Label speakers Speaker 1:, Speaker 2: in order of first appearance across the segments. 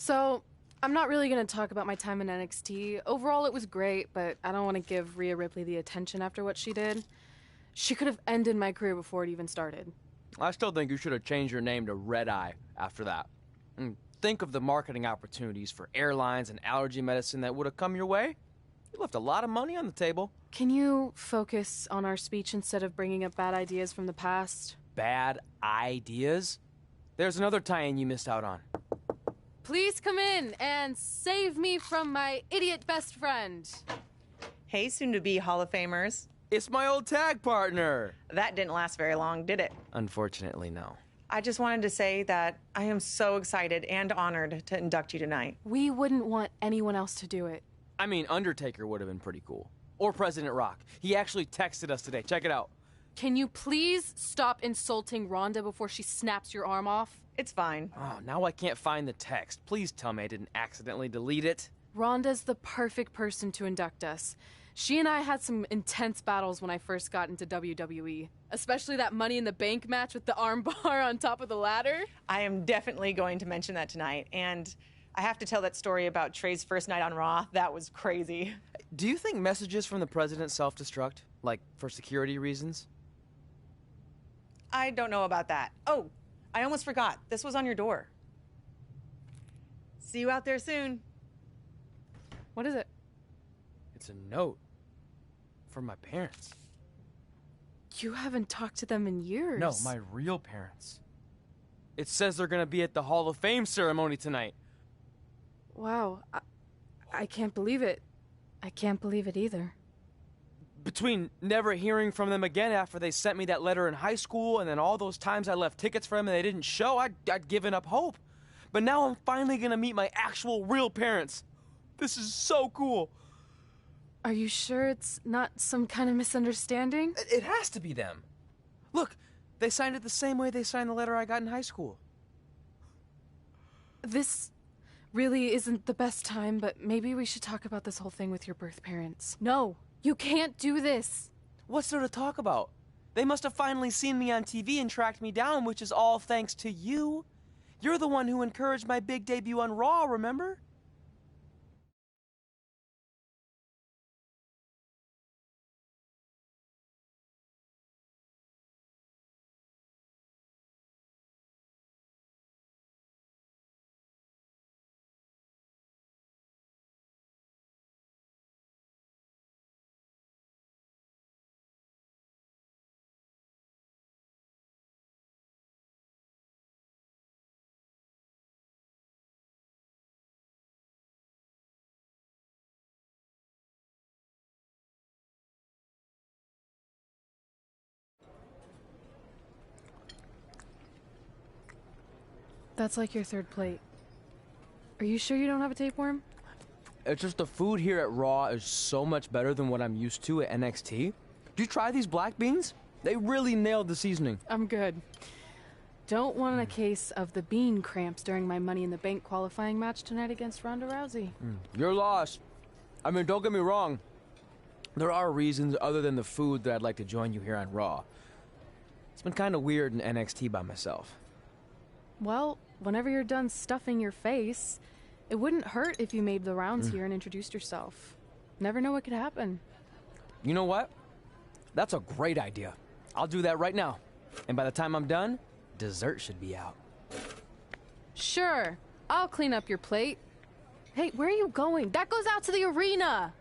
Speaker 1: So, I'm not really going to talk about my time in NXT. Overall, it was great, but I don't want to give Rhea Ripley the attention after what she did. She could have ended my career before it even started.
Speaker 2: I still think you should have changed your name to Red Eye after that. And think of the marketing opportunities for airlines and allergy medicine that would have come your way. You left a lot of money on the table.
Speaker 1: Can you focus on our speech instead of bringing up bad ideas from the past?
Speaker 2: Bad ideas? There's another tie-in you missed out on.
Speaker 1: Please come in and save me from my idiot best friend.
Speaker 3: Hey, soon-to-be Hall of Famers.
Speaker 2: It's my old tag partner.
Speaker 3: That didn't last very long, did it?
Speaker 2: Unfortunately, no.
Speaker 3: I just wanted to say that I am so excited and honored to induct you tonight.
Speaker 1: We wouldn't want anyone else to do it.
Speaker 2: I mean, Undertaker would have been pretty cool. Or President Rock. He actually texted us today. Check it out.
Speaker 1: Can you please stop insulting Rhonda before she snaps your arm off?
Speaker 3: It's fine.
Speaker 2: Oh, now I can't find the text. Please tell me I didn't accidentally delete it.
Speaker 1: Rhonda's the perfect person to induct us. She and I had some intense battles when I first got into WWE. Especially that Money in the Bank match with the arm bar on top of the ladder.
Speaker 3: I am definitely going to mention that tonight. And I have to tell that story about Trey's first night on Raw. That was crazy.
Speaker 2: Do you think messages from the president self-destruct? Like, for security reasons?
Speaker 3: I don't know about that. Oh, I almost forgot. This was on your door. See you out there soon.
Speaker 1: What is it?
Speaker 2: It's a note. From my parents.
Speaker 1: You haven't talked to them in years.
Speaker 2: No, my real parents. It says they're gonna be at the Hall of Fame ceremony tonight.
Speaker 1: Wow. I can't believe it. I can't believe it either.
Speaker 2: Between never hearing from them again after they sent me that letter in high school and then all those times I left tickets for them and they didn't show, I'd given up hope. But now I'm finally gonna meet my actual real parents. This is so cool.
Speaker 1: Are you sure it's not some kind of misunderstanding?
Speaker 2: It has to be them. Look, they signed it the same way they signed the letter I got in high school.
Speaker 1: This really isn't the best time, but maybe we should talk about this whole thing with your birth parents. No, you can't do this.
Speaker 2: What's there to talk about? They must have finally seen me on TV and tracked me down, which is all thanks to you. You're the one who encouraged my big debut on Raw, remember?
Speaker 1: That's like your third plate. Are you sure you don't have a tapeworm?
Speaker 2: It's just the food here at Raw is so much better than what I'm used to at NXT. Did you try these black beans? They really nailed the seasoning.
Speaker 1: I'm good. Don't want a case of the bean cramps during my Money in the Bank qualifying match tonight against Ronda Rousey.
Speaker 2: Your loss. I mean, don't get me wrong. There are reasons other than the food that I'd like to join you here on Raw. It's been kind of weird in NXT by myself.
Speaker 1: Well, whenever you're done stuffing your face, it wouldn't hurt if you made the rounds here and introduced yourself. Never know what could happen.
Speaker 2: You know what? That's a great idea. I'll do that right now. And by the time I'm done, dessert should be out.
Speaker 1: Sure, I'll clean up your plate. Hey, where are you going? That goes out to the arena!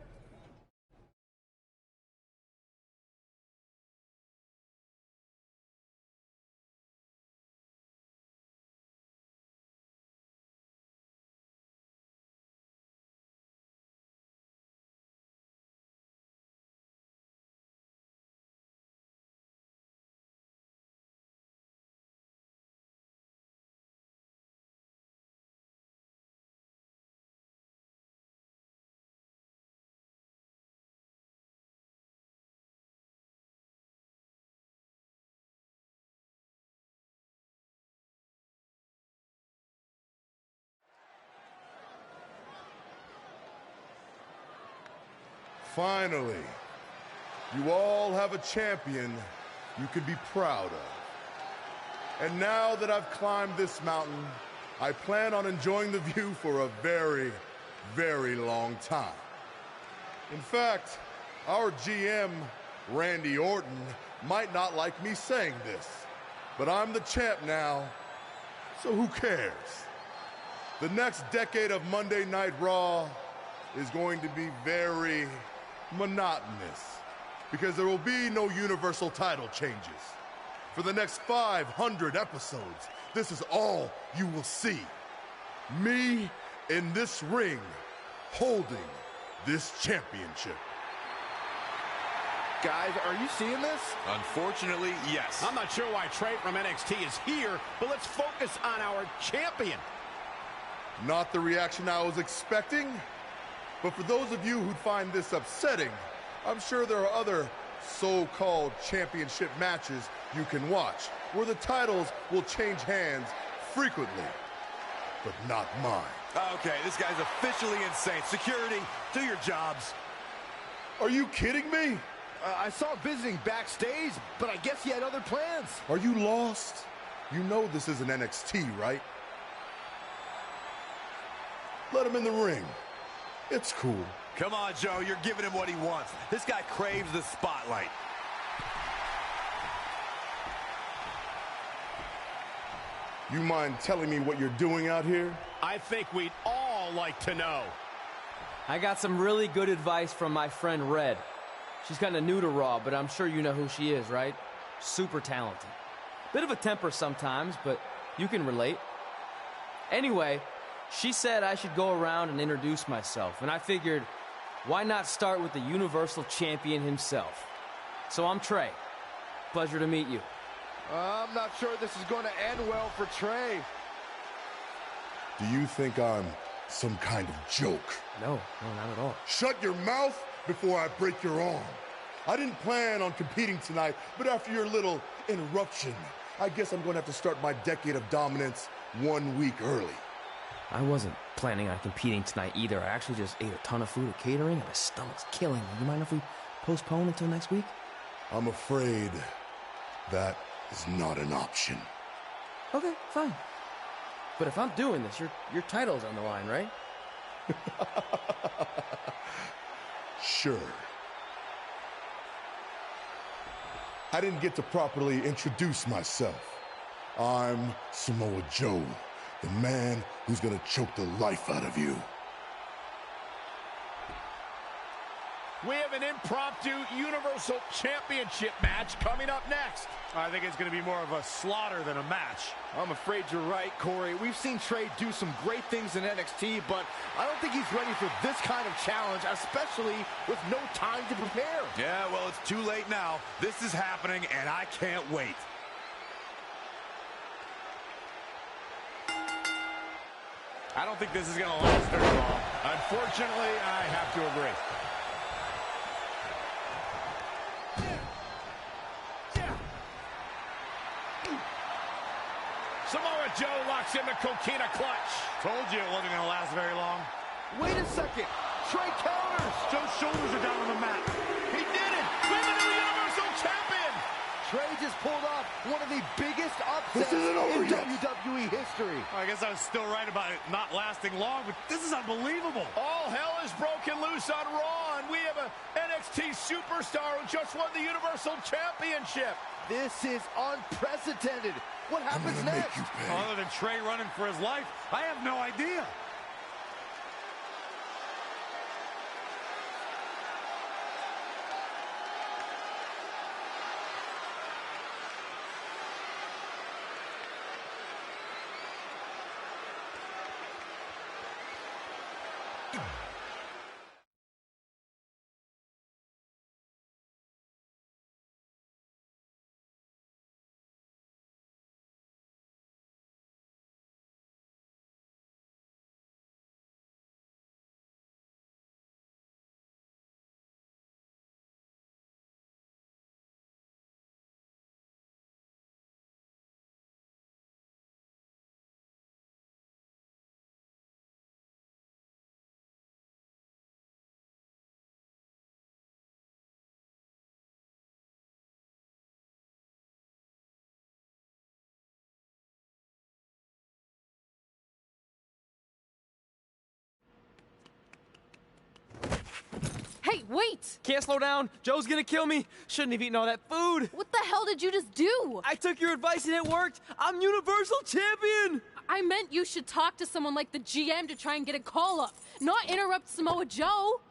Speaker 4: Finally, you all have a champion you can be proud of. And now that I've climbed this mountain, I plan on enjoying the view for a very, very long time. In fact, our GM, Randy Orton, might not like me saying this, but I'm the champ now, so who cares? The next decade of Monday Night Raw is going to be very monotonous because there will be no Universal title changes. For the next 500 episodes, this is all you will see. Me in this ring holding this championship.
Speaker 5: Guys, are you seeing this?
Speaker 6: Unfortunately, yes.
Speaker 5: I'm not sure why Trey from NXT is here, but let's focus on our champion.
Speaker 4: Not the reaction I was expecting, but for those of you who'd find this upsetting, I'm sure there are other so-called championship matches you can watch where the titles will change hands frequently, but not mine.
Speaker 6: Okay, this guy's officially insane. Security, do your jobs.
Speaker 4: Are you kidding me?
Speaker 5: I saw him visiting backstage, but I guess he had other plans.
Speaker 4: Are you lost? You know this isn't NXT, right? Let him in the ring. It's cool.
Speaker 6: Come on, Joe, you're giving him what he wants. This guy craves the spotlight.
Speaker 4: You mind telling me what you're doing out here?
Speaker 5: I think we'd all like to know.
Speaker 2: I got some really good advice from my friend Red. She's kind of new to Raw, but I'm sure you know who she is, right? Super talented. Bit of a temper sometimes, but you can relate. Anyway, she said I should go around and introduce myself, and I figured, why not start with the Universal Champion himself? So I'm Trey. Pleasure to meet you.
Speaker 5: I'm not sure this is going to end well for Trey.
Speaker 4: Do you think I'm some kind of joke?
Speaker 2: No, not at all.
Speaker 4: Shut your mouth before I break your arm. I didn't plan on competing tonight, but after your little interruption, I guess I'm going to have to start my decade of dominance 1 week early.
Speaker 2: I wasn't planning on competing tonight either. I actually just ate a ton of food at catering, and my stomach's killing me. You mind if we postpone until next week?
Speaker 4: I'm afraid that is not an option.
Speaker 2: Okay, fine. But if I'm doing this, your title's on the line, right?
Speaker 4: Sure. I didn't get to properly introduce myself. I'm Samoa Joe, the man who's gonna choke the life out of you.
Speaker 5: We have an impromptu Universal Championship match coming up next.
Speaker 7: I think it's going to be more of a slaughter than a match.
Speaker 5: I'm afraid you're right, Corey. We've seen Trey do some great things in NXT, but I don't think he's ready for this kind of challenge, especially with no time to prepare.
Speaker 6: Yeah, well, it's too late now. This is happening, and I can't wait.
Speaker 7: I don't think this is going to last very long. Unfortunately, I have to agree.
Speaker 5: Samoa Joe locks in the Coquina clutch.
Speaker 7: Told you it wasn't going to last very long.
Speaker 5: Wait a second. Trey counters.
Speaker 7: Joe's shoulders are down on the mat.
Speaker 5: He did it. We have a new Universal Champion. Trey just pulled off one of the biggest upsets in WWE history.
Speaker 7: I guess I was still right about it not lasting long, but this is unbelievable.
Speaker 5: All hell is broken loose on Raw, and we have an NXT superstar who just won the Universal Championship. This is unprecedented. What happens next?
Speaker 7: Other than Trey running for his life, I have no idea.
Speaker 1: wait!
Speaker 2: Can't slow down. Joe's gonna kill me. Shouldn't have eaten all that food.
Speaker 1: What the hell did you just do?
Speaker 2: I took your advice and it worked. I'm Universal Champion.
Speaker 1: I meant you should talk to someone like the GM to try and get a call up, not interrupt Samoa Joe.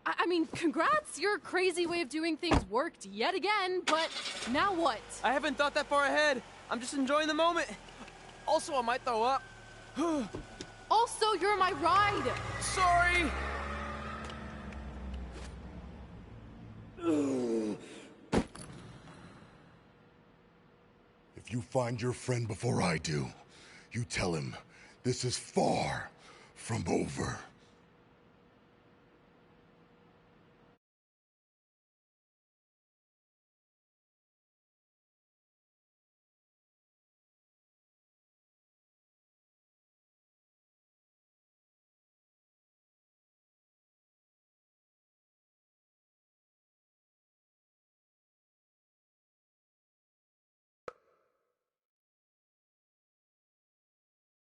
Speaker 1: I mean, congrats, your crazy way of doing things worked yet again, but now what?
Speaker 2: I haven't thought that far ahead. I'm just enjoying the moment. Also, I might throw up.
Speaker 1: Also, you're my ride.
Speaker 2: Sorry.
Speaker 4: If you find your friend before I do, you tell him this is far from over.